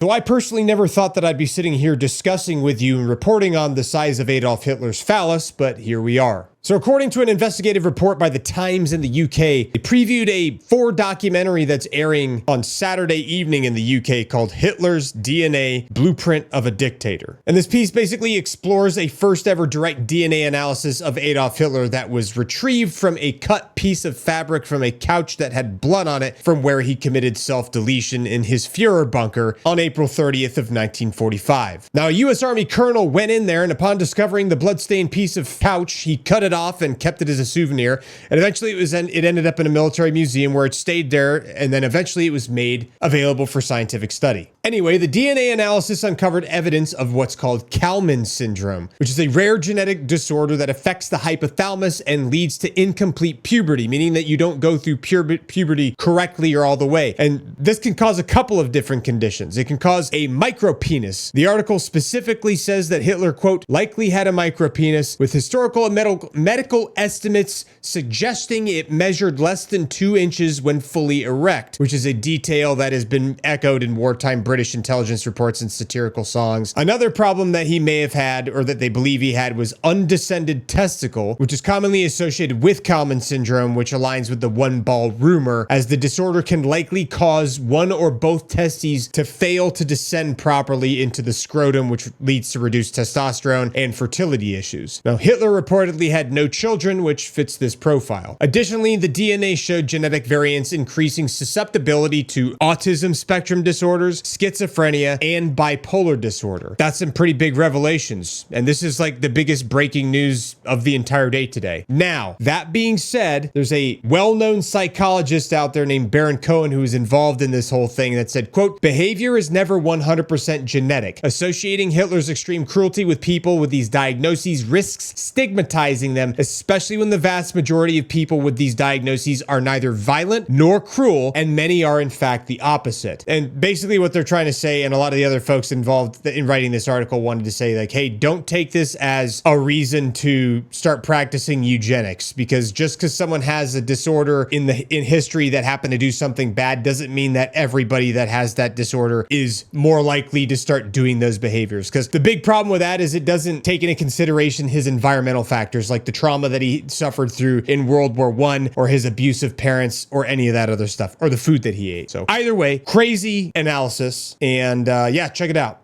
Though I personally never thought that I'd be sitting here discussing with you and reporting on the size of Adolf Hitler's phallus, but here we are. So according to an investigative report by The Times in the UK, they previewed a 4 documentary that's airing on Saturday evening in the UK called Hitler's DNA Blueprint of a Dictator. And this piece basically explores a first ever direct DNA analysis of Adolf Hitler that was retrieved from a cut piece of fabric from a couch that had blood on it from where he committed self-deletion in his Führer bunker on April 30th of 1945. Now, a US Army colonel went in there, and upon discovering the bloodstained piece of couch, he cut it off and kept it as a souvenir, and eventually it ended up in a military museum where it stayed there, and then eventually it was made available for scientific study. Anyway, the DNA analysis uncovered evidence of what's called Kalman syndrome, which is a rare genetic disorder that affects the hypothalamus and leads to incomplete puberty, meaning that you don't go through puberty correctly or all the way. And this can cause a couple of different conditions. It can cause a micropenis. The article specifically says that Hitler, quote, likely had a micropenis, with historical and medical estimates suggesting it measured less than 2 inches when fully erect, which is a detail that has been echoed in wartime British intelligence reports and satirical songs. Another problem that he may have had, or that they believe he had, was undescended testicle, which is commonly associated with Kalman syndrome, which aligns with the one-ball rumor, as the disorder can likely cause one or both testes to fail to descend properly into the scrotum, which leads to reduced testosterone and fertility issues. Now, Hitler reportedly had no children, which fits this profile. Additionally, the DNA showed genetic variants increasing susceptibility to autism spectrum disorders, schizophrenia, and bipolar disorder. That's some pretty big revelations, and this is like the biggest breaking news of the entire day today. Now, that being said, there's a well-known psychologist out there named Baron Cohen who is involved in this whole thing that said, quote, behavior is never 100% genetic. Associating Hitler's extreme cruelty with people with these diagnoses risks stigmatizing them, especially when the vast majority of people with these diagnoses are neither violent nor cruel, and many are in fact the opposite. And basically what they're trying to say, and a lot of the other folks involved in writing this article wanted to say, like, hey, don't take this as a reason to start practicing eugenics, because just because someone has a disorder in history that happened to do something bad doesn't mean that everybody that has that disorder is more likely to start doing those behaviors. Because the big problem with that is it doesn't take into consideration his environmental factors, like the trauma that he suffered through in World War I, or his abusive parents, or any of that other stuff, or the food that he ate. So either way, crazy analysis, and yeah, check it out.